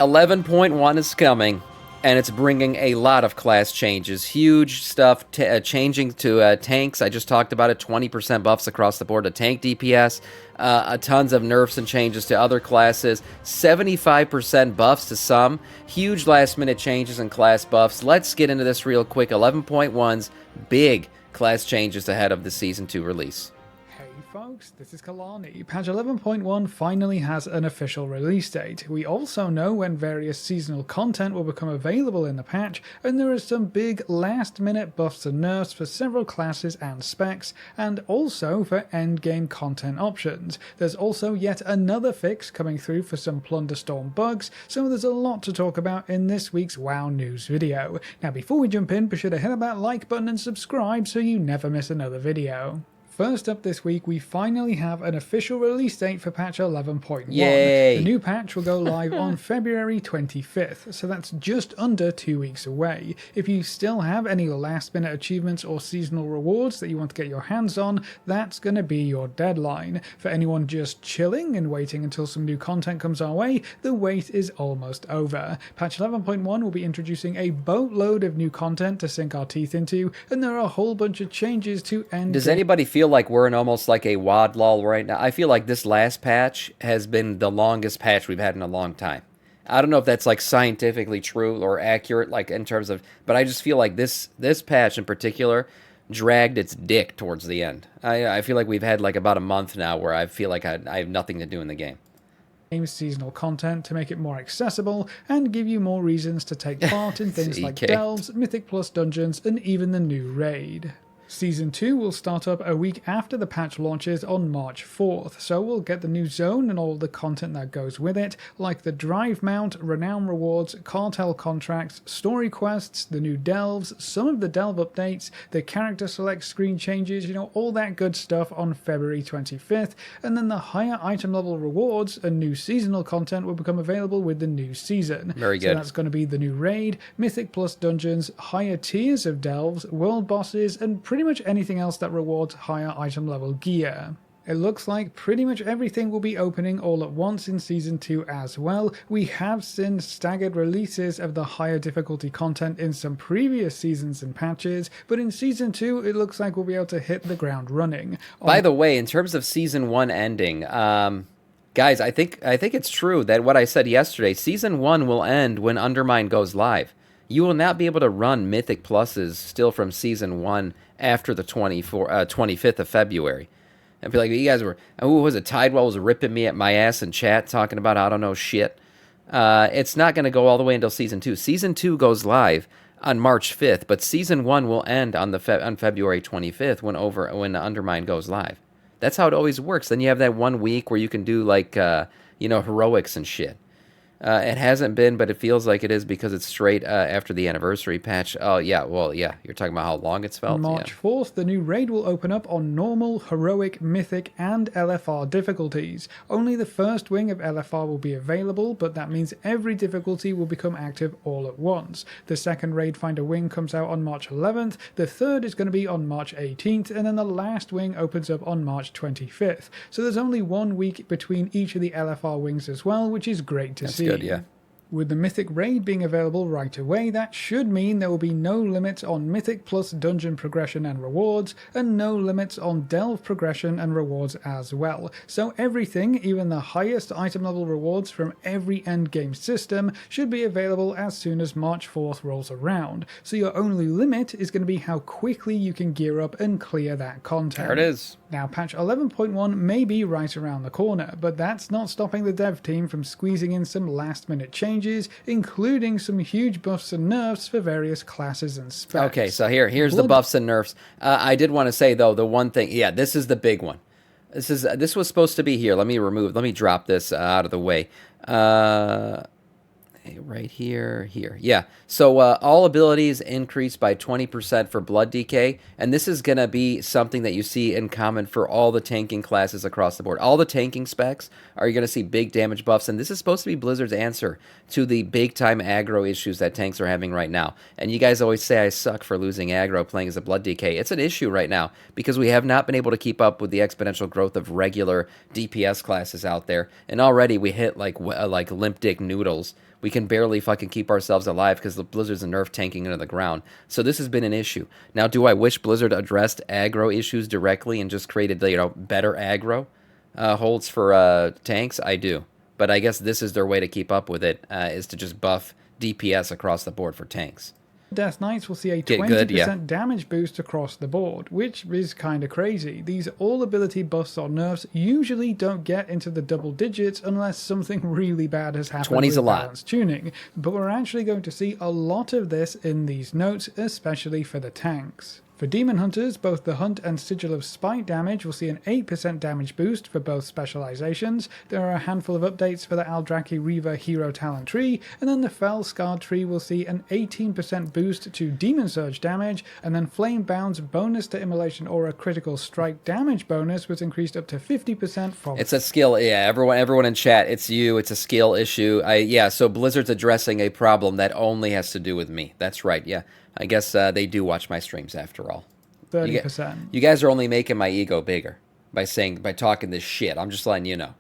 11.1 is coming, and it's bringing a lot of class changes. Huge stuff changing to tanks. I just talked about it. 20% buffs across the board to tank DPS. Tons of nerfs and changes to other classes. 75% buffs to some. Huge last-minute changes and class buffs. Let's get into this real quick. 11.1's big class changes ahead of the Season 2 release. Hey folks, this is Kalani. Patch 11.1 finally has an official release date. We also know when various seasonal content will become available in the patch, and there are some big last-minute buffs and nerfs for several classes and specs, and also for endgame content options. There's also yet another fix coming through for some Plunderstorm bugs, so there's a lot to talk about in this week's WoW News video. Now before we jump in, be sure to hit that like button and subscribe so you never miss another video. First up this week, we finally have an official release date for patch 11.1. Yay. The new patch will go live on February 25th, so that's just under 2 weeks away. If you still have any last minute achievements or seasonal rewards that you want to get your hands on, that's going to be your deadline. For anyone just chilling and waiting until some new content comes our way, the wait is almost over. Patch 11.1 will be introducing a boatload of new content to sink our teeth into, and there are a whole bunch of changes to end. Does anybody feel like we're in almost like a WOD lull right now? I feel like this last patch has been the longest patch we've had in a long time. I don't know if that's like scientifically true or accurate, like in terms of, but I just feel like this patch in particular dragged its dick towards the end. I feel like we've had like about a month now where I feel like I have nothing to do in the game. Seasonal content to make it more accessible and give you more reasons to take part in things like delves, Mythic Plus dungeons, and even the new raid. Season 2 will start up a week after the patch launches on March 4th, so we'll get the new zone and all the content that goes with it, like the Drive Mount, Renown rewards, Cartel contracts, story quests, the new delves, some of the delve updates, the character select screen changes, you know, all that good stuff on February 25th, and then the higher item level rewards and new seasonal content will become available with the new season. Very good. So that's going to be the new raid, Mythic Plus dungeons, higher tiers of delves, world bosses, and pretty much anything else that rewards higher item level gear. It looks like pretty much everything will be opening all at once in Season 2 as well. We have seen staggered releases of the higher difficulty content in some previous seasons and patches, but in Season 2 it looks like we'll be able to hit the ground running. By the way, in terms of Season 1 ending, guys, I think it's true that what I said yesterday, Season 1 will end when Undermine goes live. You will not be able to run Mythic Pluses still from Season 1 after the 25th of February. I feel like you guys were, who was it, Tidewell was ripping me at my ass in chat talking about I don't know shit. It's not going to go all the way until Season 2. Season 2 goes live on March 5th, but Season 1 will end on on February 25th when Undermine goes live. That's how it always works. Then you have that 1 week where you can do like, heroics and shit. It hasn't been, but it feels like it is because it's straight after the anniversary patch. Oh, yeah, well, yeah, you're talking about how long it's felt? On March 4th, the new raid will open up on normal, heroic, mythic, and LFR difficulties. Only the first wing of LFR will be available, but that means every difficulty will become active all at once. The second raid Finder wing comes out on March 11th, the third is going to be on March 18th, and then the last wing opens up on March 25th. So there's only 1 week between each of the LFR wings as well, which is great to see. Good, yeah. With the Mythic raid being available right away, that should mean there will be no limits on Mythic Plus dungeon progression and rewards, and no limits on delve progression and rewards as well. So everything, even the highest item level rewards from every endgame system, should be available as soon as March 4th rolls around. So your only limit is going to be how quickly you can gear up and clear that content. There it is. Now, patch 11.1 may be right around the corner, but that's not stopping the dev team from squeezing in some last-minute changes, including some huge buffs and nerfs for various classes and specs. Okay, so here's the buffs and nerfs. I did want to say, though, the one thing, yeah, this is the big one. This was supposed to be here. Let me drop this out of the way. Right here. Yeah. So all abilities increase by 20% for blood decay, and this is going to be something that you see in common for all the tanking classes across the board. All the tanking specs are going to see big damage buffs, and this is supposed to be Blizzard's answer to the big-time aggro issues that tanks are having right now. And you guys always say I suck for losing aggro playing as a blood decay. It's an issue right now because we have not been able to keep up with the exponential growth of regular DPS classes out there, and already we hit like limp dick noodles We can barely fucking keep ourselves alive because the Blizzard's a nerf tanking into the ground. So this has been an issue. Now, do I wish Blizzard addressed aggro issues directly and just created, better aggro holds for tanks? I do. But I guess this is their way to keep up with it, is to just buff DPS across the board for tanks. Death Knights will see a Get 20% good, yeah. damage boost across the board, which is kind of crazy. These all-ability buffs or nerfs usually don't get into the double digits unless something really bad has happened 20's with a lot. balanced tuning, but we're actually going to see a lot of this in these notes, especially for the tanks. For Demon Hunters, both the Hunt and Sigil of Spite damage will see an 8% damage boost for both specializations. There are a handful of updates for the Aldraki Reaver Hero Talent tree, and then the Fell Scarred tree will see an 18% boost to Demon Surge damage, and then Flame Bound's bonus to Immolation Aura critical strike damage bonus was increased up to 50% from... It's a skill, yeah, everyone in chat, it's a skill issue. So Blizzard's addressing a problem that only has to do with me. That's right, yeah. I guess they do watch my streams after all. 30%. You guys are only making my ego bigger by talking this shit. I'm just letting you know.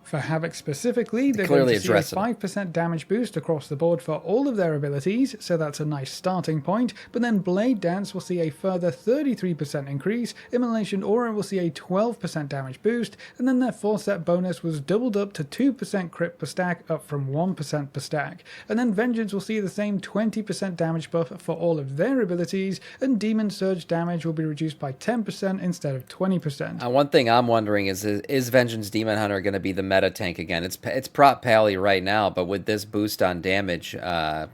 For Havoc specifically, they're clearly going to see a 5% damage boost across the board for all of their abilities, so that's a nice starting point, but then Blade Dance will see a further 33% increase, Immolation Aura will see a 12% damage boost, and then their 4-set bonus was doubled up to 2% crit per stack, up from 1% per stack, and then Vengeance will see the same 20% damage buff for all of their abilities, and Demon Surge damage will be reduced by 10% instead of 20%. One thing I'm wondering is Vengeance Demon Hunter going to be the meta tank again? It's prop pally right now, but with this boost on damage,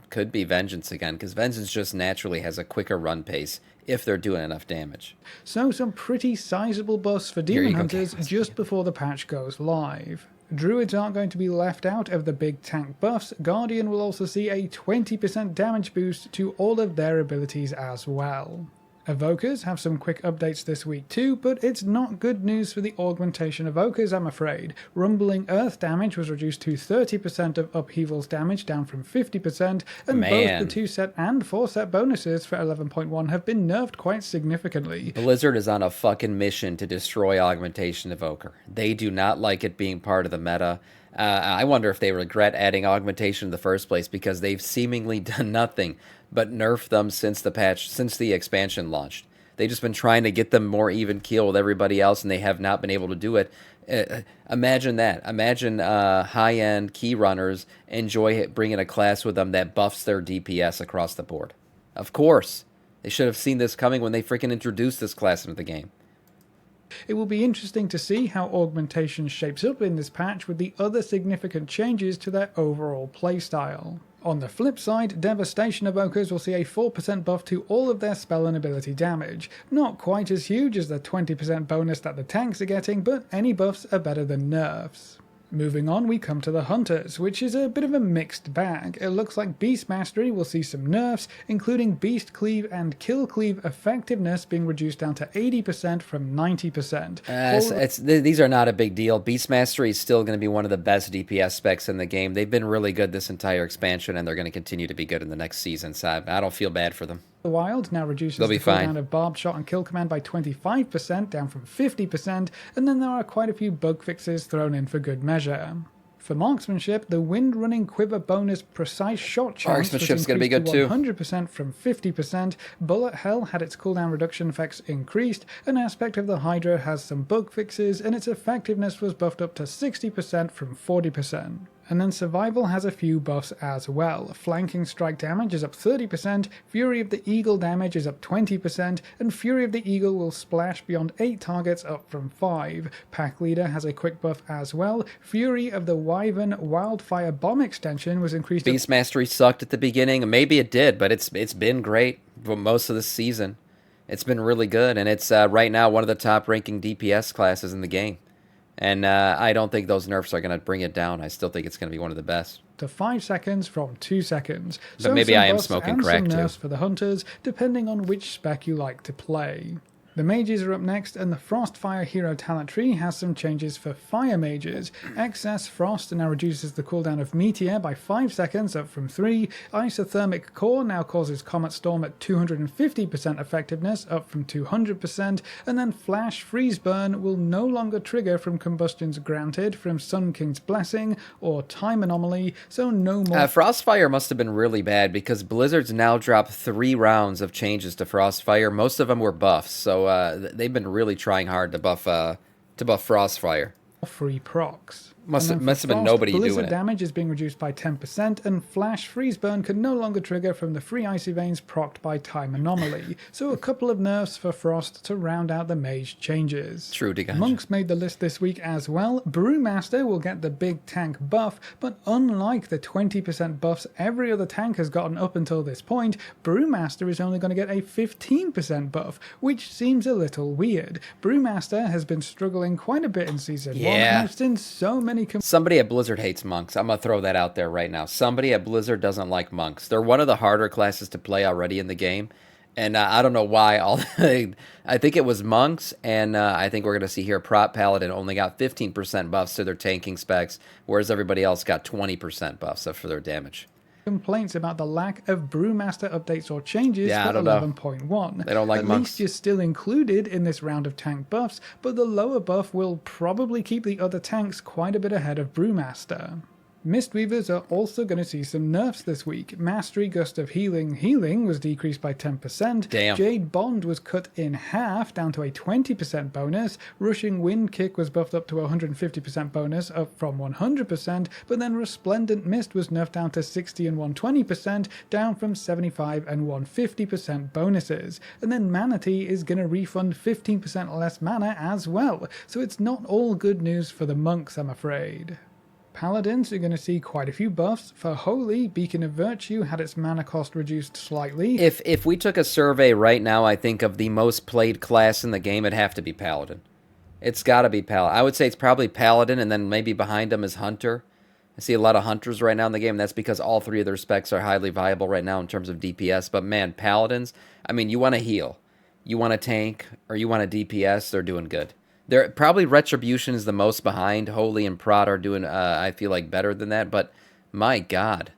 could be Vengeance again, because Vengeance just naturally has a quicker run pace if they're doing enough damage. So some pretty sizable buffs for Demon Hunters just before the patch goes live. Druids aren't going to be left out of the big tank buffs. Guardian will also see a 20% damage boost to all of their abilities as well. Evokers have some quick updates this week too, but it's not good news for the augmentation Evokers, I'm afraid. Rumbling Earth damage was reduced to 30% of Upheaval's damage, down from 50%, and both the 2-set and 4-set bonuses for 11.1 have been nerfed quite significantly. Blizzard is on a fucking mission to destroy augmentation Evoker. They do not like it being part of the meta. I wonder if they regret adding augmentation in the first place, because they've seemingly done nothing but nerf them since the expansion launched. They've just been trying to get them more even keel with everybody else, and they have not been able to do it. Imagine that. Imagine high-end key runners enjoy bringing a class with them that buffs their DPS across the board. Of course. They should have seen this coming when they freaking introduced this class into the game. It will be interesting to see how augmentation shapes up in this patch with the other significant changes to their overall playstyle. On the flip side, Devastation Evokers will see a 4% buff to all of their spell and ability damage. Not quite as huge as the 20% bonus that the tanks are getting, but any buffs are better than nerfs. Moving on, we come to the Hunters, which is a bit of a mixed bag. It looks like Beast Mastery will see some nerfs, including Beast Cleave and Kill Cleave effectiveness being reduced down to 80% from 90%. These are not a big deal. Beast Mastery is still going to be one of the best DPS specs in the game. They've been really good this entire expansion, and they're going to continue to be good in the next season, so I don't feel bad for them. The Wild now reduces the cooldown of Barb Shot and Kill Command by 25%, down from 50%, and then there are quite a few bug fixes thrown in for good measure. For Marksmanship, the Wind Running Quiver bonus precise shot chance was increased to 100% from 50%, Bullet Hell had its cooldown reduction effects increased, an aspect of the Hydra has some bug fixes, and its effectiveness was buffed up to 60% from 40%. And then Survival has a few buffs as well. Flanking Strike damage is up 30%, Fury of the Eagle damage is up 20%, and Fury of the Eagle will splash beyond 8 targets up from 5. Pack Leader has a quick buff as well. Fury of the Wyvern Wildfire Bomb extension was increased. Beast Mastery sucked at the beginning. Maybe it did, but it's been great for most of the season. It's been really good, and it's right now one of the top-ranking DPS classes in the game. And I don't think those nerfs are going to bring it down. I still think it's going to be one of the best. To 5 seconds from 2 seconds. But maybe I am smoking crack too. too. Nerfs for the Hunters, depending on which spec you like to play. The mages are up next, and the Frostfire hero talent tree has some changes for fire mages. Excess Frost now reduces the cooldown of Meteor by 5 seconds, up from 3. Isothermic Core now causes Comet Storm at 250% effectiveness, up from 200%. And then Flash Freeze Burn will no longer trigger from combustions granted from Sun King's Blessing or Time Anomaly, so no more. Frostfire must have been really bad because Blizzard's now dropped 3 rounds of changes to Frostfire. Most of them were buffs, so they've been really trying hard to buff Frostfire. Free procs. Must have been nobody doing it. Blizzard damage is being reduced by 10%, and Flash Freeze Burn can no longer trigger from the free Icy Veins procced by Time Anomaly. So a couple of nerfs for Frost to round out the mage changes. True to gotcha. Monks made the list this week as well. Brewmaster will get the big tank buff, but unlike the 20% buffs every other tank has gotten up until this point, Brewmaster is only going to get a 15% buff, which seems a little weird. Brewmaster has been struggling quite a bit in Season 1, and I've seen so many... Somebody at Blizzard hates monks. I'm going to throw that out there right now. Somebody at Blizzard doesn't like monks. They're one of the harder classes to play already in the game. And I don't know why. I think it was monks, and I think we're going to see here Prot Paladin only got 15% buffs to their tanking specs, whereas everybody else got 20% buffs for their damage. Complaints about the lack of Brewmaster updates or changes for 11.1. They don't like monks. At least you're still included in this round of tank buffs, but the lower buff will probably keep the other tanks quite a bit ahead of Brewmaster. Mistweavers are also going to see some nerfs this week. Mastery Gust of Healing was decreased by 10%. Damn. Jade Bond was cut in half, down to a 20% bonus. Rushing Wind Kick was buffed up to a 150% bonus, up from 100%. But then Resplendent Mist was nerfed down to 60 and 120%, down from 75 and 150% bonuses. And then Manatee is going to refund 15% less mana as well. So it's not all good news for the monks, I'm afraid. Paladins are going to see quite a few buffs. For Holy, Beacon of Virtue had its mana cost reduced slightly. If we took a survey right now, I think of the most played class in the game, it'd have to be Paladin. It's got to be Paladin. I would say it's probably Paladin, and then maybe behind him is Hunter. I see a lot of Hunters right now in the game, and that's because all 3 of their specs are highly viable right now in terms of DPS. But man, Paladins, I mean, you want to heal, you want to tank, or you want a DPS, they're doing good. They're probably Retribution is the most behind. Holy and Prot are doing, I feel like, better than that. But my God,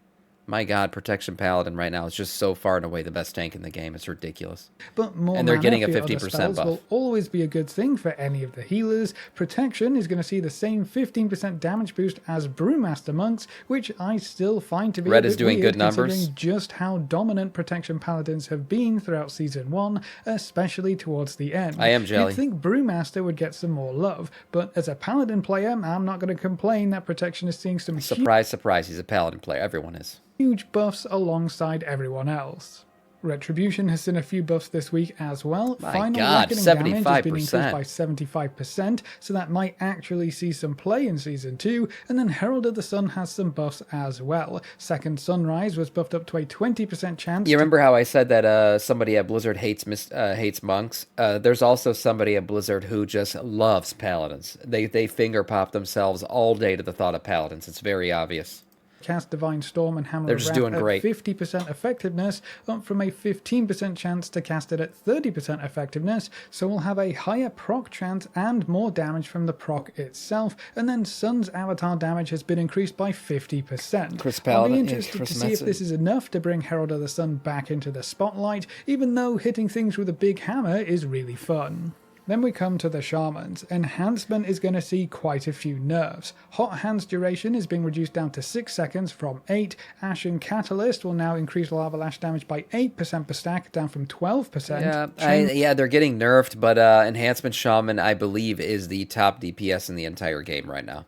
Protection Paladin right now is just so far and away the best tank in the game. It's ridiculous. But more and they're mana getting a for your 50% other spells buff. Will always be a good thing for any of the healers. Protection is going to see the same 15% damage boost as Brewmaster monks, which I still find to be Red a bit is doing weird, good numbers. considering just how dominant Protection Paladins have been throughout Season 1, especially towards the end. I am jelly. You'd think Brewmaster would get some more love, but as a Paladin player, I'm not going to complain that Protection is seeing some surprise, he's a Paladin player. Everyone is. Huge buffs alongside everyone else. Retribution has seen a few buffs this week as well. My God, Reckoning damage has been 75%. increased by 75%, so that might actually see some play in Season 2. And then Herald of the Sun has some buffs as well. Second Sunrise was buffed up to a 20% chance. You remember how I said that somebody at Blizzard hates monks? There's also somebody at Blizzard who just loves Paladins. They finger pop themselves all day to the thought of Paladins. It's very obvious. Cast Divine Storm and Hammer They're of just Wrath doing at great. 50% effectiveness, up from a 15% chance to cast it at 30% effectiveness, so we'll have a higher proc chance and more damage from the proc itself, and then Sun's avatar damage has been increased by 50%. Chris I'll Paladin, be interested to see if this is enough to bring Herald of the Sun back into the spotlight, even though hitting things with a big hammer is really fun. Then we come to the Shamans. Enhancement is going to see quite a few nerfs. Hot Hands duration is being reduced down to 6 seconds from 8. Ashen Catalyst will now increase Lava Lash damage by 8% per stack, down from 12%. Yeah, they're getting nerfed, but Enhancement Shaman, I believe, is the top DPS in the entire game right now.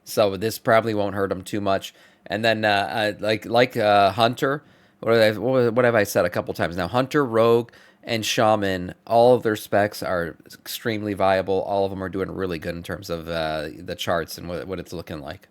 So this probably won't hurt them too much. And then, Hunter, what have I said a couple times now? Hunter, Rogue, and Shaman, all of their specs are extremely viable. All of them are doing really good in terms of the charts and what it's looking like.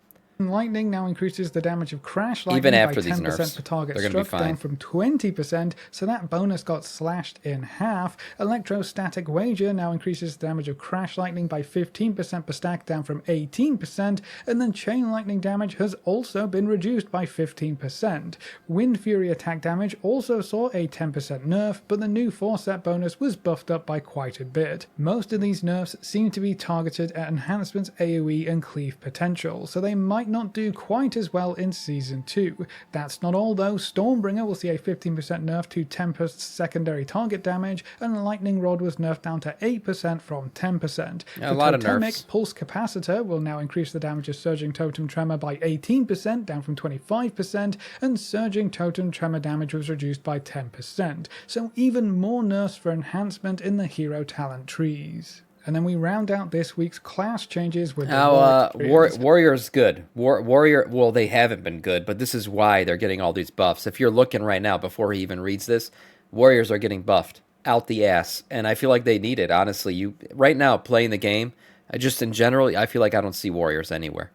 Lightning now increases the damage of Crash Lightning Even after by these 10% nerfs, per target they're gonna be struck, down fine. from 20%, so that bonus got slashed in half. Electrostatic Wager now increases the damage of Crash Lightning by 15% per stack, down from 18%, and then Chain Lightning damage has also been reduced by 15%. Wind Fury attack damage also saw a 10% nerf, but the new 4-set bonus was buffed up by quite a bit. Most of these nerfs seem to be targeted at enhancements AoE and cleave potential, so they might not do quite as well in Season 2. That's not all though. Stormbringer will see a 15% nerf to Tempest's secondary target damage, and Lightning Rod was nerfed down to 8% from 10%. A lot of nerfs. Pulse Capacitor will now increase the damage of Surging Totem Tremor by 18%, down from 25%, and Surging Totem Tremor damage was reduced by 10%, so even more nerfs for enhancement in the hero talent trees. And then we round out this week's class changes with the Warrior's good. Warrior, well, they haven't been good, but this is why they're getting all these buffs. If you're looking right now, before he even reads this, Warriors are getting buffed out the ass, and I feel like they need it, honestly. Right now, playing the game, just in general, I feel like I don't see Warriors anywhere.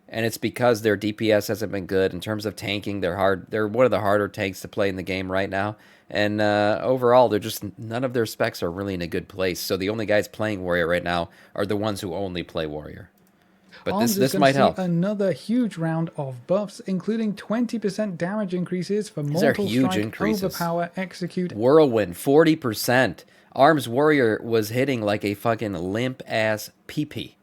And it's because their DPS hasn't been good. In terms of tanking, they're one of the harder tanks to play in the game right now. And overall, none of their specs are really in a good place. So the only guys playing Warrior right now are the ones who only play Warrior. But this might help. Another huge round of buffs, including 20% damage increases for Mortal Strike, Overpower, Execute. Whirlwind, 40%. Arms Warrior was hitting like a fucking limp-ass pee-pee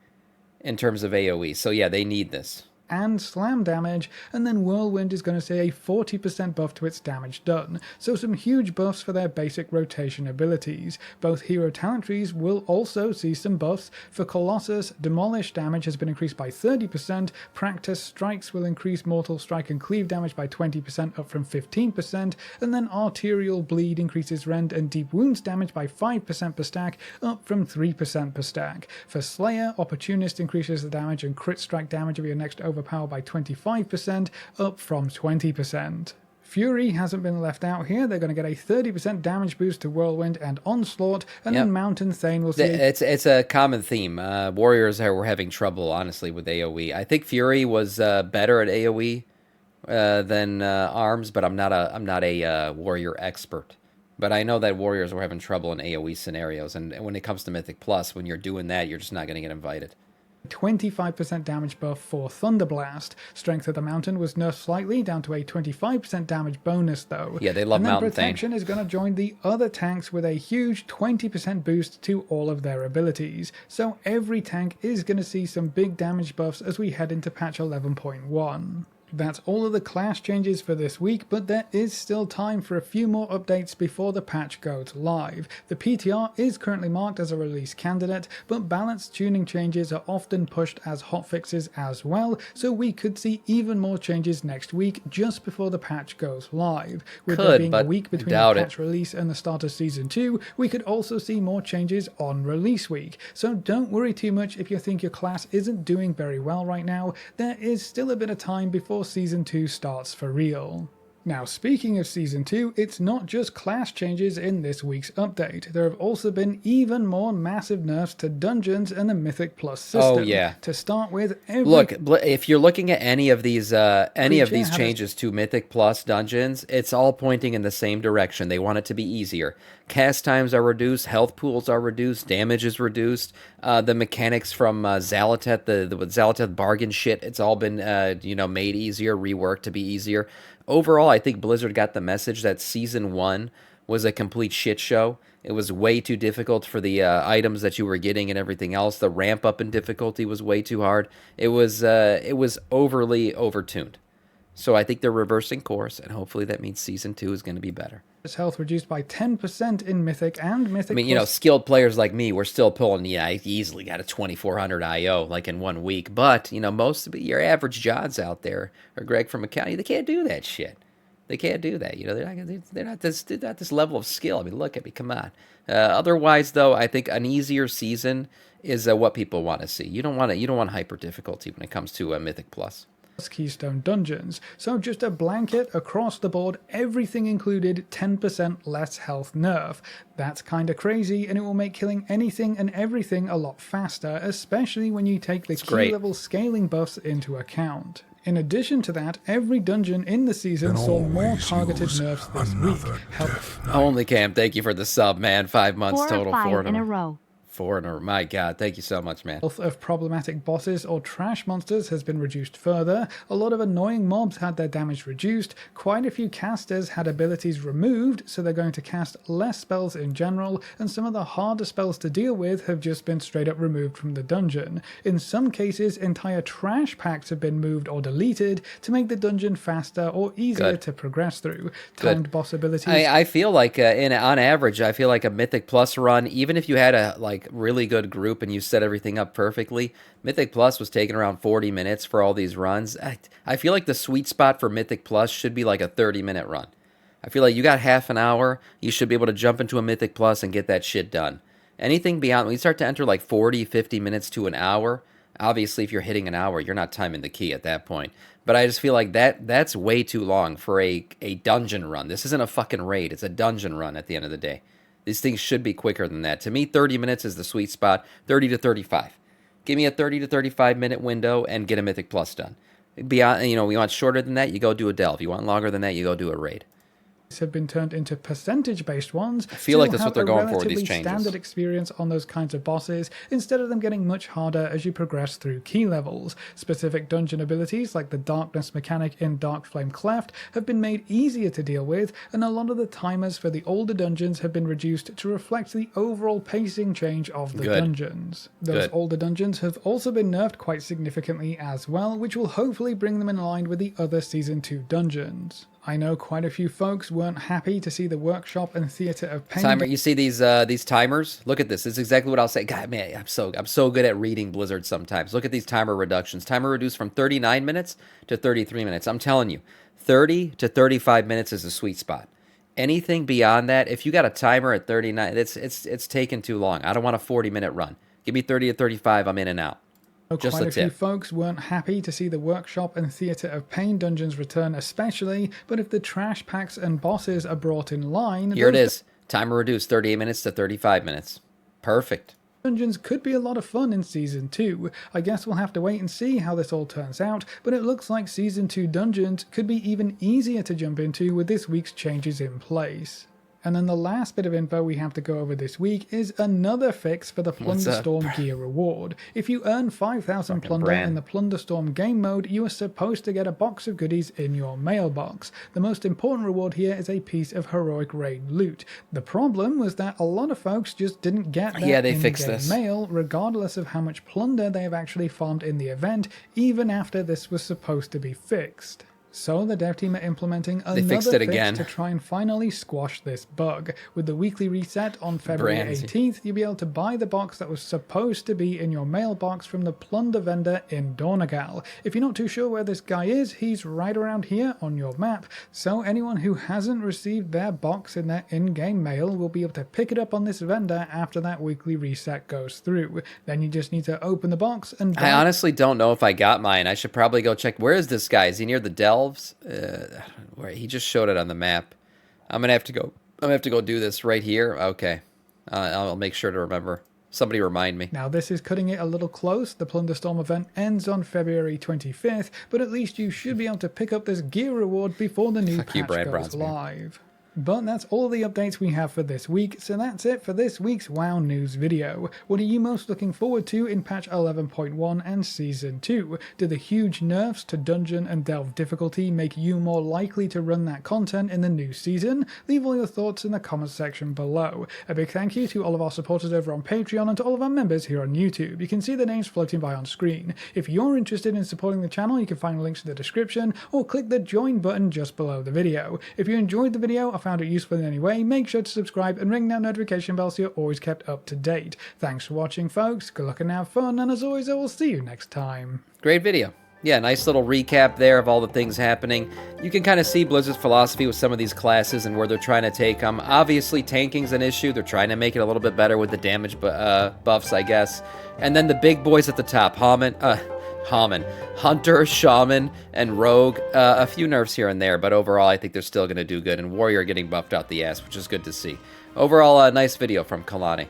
in terms of AoE. So yeah, they need this. And slam damage, and then Whirlwind is going to see a 40% buff to its damage done, so some huge buffs for their basic rotation abilities. Both hero talent trees will also see some buffs. For Colossus, Demolish damage has been increased by 30%, Practice Strikes will increase Mortal Strike and Cleave damage by 20% up from 15%, and then Arterial Bleed increases Rend and Deep Wounds damage by 5% per stack, up from 3% per stack. For Slayer, Opportunist increases the damage and crit strike damage of your next Overpower by 25%, up from 20%. Fury hasn't been left out here. They're going to get a 30% damage boost to Whirlwind and Onslaught, and then Mountain Thane will see... It's a common theme. Warriors were having trouble, honestly, with AoE. I think Fury was better at AoE than Arms, but I'm not a Warrior expert. But I know that Warriors were having trouble in AoE scenarios, and when it comes to Mythic Plus, when you're doing that, you're just not going to get invited. 25% damage buff for Thunderblast. Strength of the Mountain was nerfed slightly, down to a 25% damage bonus though. Yeah, they love Mountain Thane. Protection is going to join the other tanks with a huge 20% boost to all of their abilities. So every tank is going to see some big damage buffs as we head into patch 11.1. That's all of the class changes for this week, but there is still time for a few more updates before the patch goes live. The PTR is currently marked as a release candidate, but balance tuning changes are often pushed as hotfixes as well, so we could see even more changes next week just before the patch goes live. With there being a week between the patch release and the start of Season 2, we could also see more changes on release week. So don't worry too much if you think your class isn't doing very well right now. There is still a bit of time before Season 2 starts for real. Now, speaking of Season 2, it's not just class changes in this week's update. There have also been even more massive nerfs to dungeons and the Mythic Plus system. Oh, yeah. To start with, look, if you're looking at any of these changes to Mythic Plus dungeons, it's all pointing in the same direction. They want it to be easier. Cast times are reduced, health pools are reduced, damage is reduced. The mechanics from Zalatet, the Zalatet bargain shit, it's all been made easier, reworked to be easier. Overall, I think Blizzard got the message that Season 1 was a complete shit show. It was way too difficult for the items that you were getting and everything else. The ramp up in difficulty was way too hard. It was overly overtuned. So I think they're reversing course, and hopefully that means Season 2 is going to be better. Health reduced by 10% in Mythic and Mythic Plus. Skilled players like me, we're still pulling, I easily got a 2400 IO like in 1 week. But, most of your average Johns out there, or Greg from Accounting, they can't do that shit. They can't do that. They're not this level of skill. Look at me, come on. Otherwise, though, I think an easier season is what people want to see. You don't want hyper difficulty when it comes to Mythic Plus. Keystone dungeons, so just a blanket across the board, everything included 10% less health nerf. That's kinda crazy, and it will make killing anything and everything a lot faster, especially when you take the key level scaling buffs into account. In addition to that, every dungeon in the season saw more targeted nerfs this week. Only Cam, thank you for the sub, man. 5 months 4 total. or 5 4 in a row. 4 in a row. My God, thank you so much, man. Health of problematic bosses or trash monsters has been reduced further, a lot of annoying mobs had their damage reduced, quite a few casters had abilities removed, so they're going to cast less spells in general, and some of the harder spells to deal with have just been straight up removed from the dungeon. In some cases, entire trash packs have been moved or deleted to make the dungeon faster or easier to progress through. Timed boss abilities... I feel like, on average, I feel like a Mythic Plus run, even if you had a, really good group and you set everything up perfectly, Mythic Plus was taking around 40 minutes for all these runs. I feel like the sweet spot for Mythic Plus should be like a 30-minute run. I feel like you got half an hour, you should be able to jump into a Mythic Plus and get that shit done. Anything beyond, when you start to enter like 40, 50 minutes to an hour, obviously if you're hitting an hour, you're not timing the key at that point. But I just feel like that's way too long for a dungeon run. This isn't a fucking raid, it's a dungeon run at the end of the day. These things should be quicker than that. To me, 30 minutes is the sweet spot, 30 to 35. Give me a 30 to 35 minute window and get a Mythic Plus done. Beyond, you want shorter than that, you go do a delve. You want longer than that, you go do a raid. Have been turned into percentage-based ones. I feel like that's what they're going for with these changes. Standard experience on those kinds of bosses, instead of them getting much harder as you progress through key levels. Specific dungeon abilities like the darkness mechanic in Dark Flame Cleft have been made easier to deal with, and a lot of the timers for the older dungeons have been reduced to reflect the overall pacing change of the dungeons. Those older dungeons have also been nerfed quite significantly as well, which will hopefully bring them in line with the other Season 2 dungeons. I know quite a few folks weren't happy to see the workshop and theater of pain. Timer, you see these timers? Look at this. This is exactly what I'll say. God, man, I'm so good at reading Blizzard sometimes. Look at these timer reductions. Timer reduced from 39 minutes to 33 minutes. I'm telling you, 30 to 35 minutes is a sweet spot. Anything beyond that, if you got a timer at 39, it's taking too long. I don't want a 40-minute run. Give me 30 to 35. I'm in and out. Quite a few folks weren't happy to see the workshop and theater of pain dungeons return especially, but if the trash packs and bosses are brought in line... Here it is. Timer reduced 38 minutes to 35 minutes. Perfect. Dungeons could be a lot of fun in Season 2. I guess we'll have to wait and see how this all turns out, but it looks like Season 2 dungeons could be even easier to jump into with this week's changes in place. And then the last bit of info we have to go over this week is another fix for the Plunderstorm gear reward. If you earn 5,000 plunder in the Plunderstorm game mode, you are supposed to get a box of goodies in your mailbox. The most important reward here is a piece of heroic raid loot. The problem was that a lot of folks just didn't get that in-game mail, regardless of how much plunder they have actually farmed in the event, even after this was supposed to be fixed. So the dev team are implementing another fix to try and finally squash this bug. With the weekly reset on February 18th, you'll be able to buy the box that was supposed to be in your mailbox from the plunder vendor in Dornagal. If you're not too sure where this guy is, he's right around here on your map, so anyone who hasn't received their box in their in-game mail will be able to pick it up on this vendor after that weekly reset goes through. Then you just need to open the box and... I honestly don't know if I got mine. I should probably go check. Where is this guy? Is he near the delve? Where he just showed it on the map. I'm gonna have to go do this right here. Okay, I'll make sure to remember. Somebody remind me. Now this is cutting it a little close. The Plunderstorm event ends on February 25th, but at least you should be able to pick up this gear reward before the new patch goes live. But that's all the updates we have for this week, so that's it for this week's WoW News video. What are you most looking forward to in patch 11.1 and Season 2? Do the huge nerfs to dungeon and delve difficulty make you more likely to run that content in the new season? Leave all your thoughts in the comments section below. A big thank you to all of our supporters over on Patreon and to all of our members here on YouTube. You can see the names floating by on screen. If you're interested in supporting the channel, you can find links in the description or click the join button just below the video. If you enjoyed the video or found it useful in any way, make sure to subscribe and ring that notification bell so you're always kept up to date. Thanks for watching, folks. Good luck and have fun, and as always, I will see you next time. Great video. Yeah, nice little recap there of all the things happening. You can kind of see Blizzard's philosophy with some of these classes and where they're trying to take them. Obviously, tanking's an issue. They're trying to make it a little bit better with the damage buffs, I guess. And then the big boys at the top, Hunter, Shaman, and Rogue. A few nerfs here and there, but overall I think they're still going to do good. And Warrior getting buffed out the ass, which is good to see. Overall, a nice video from Kalani.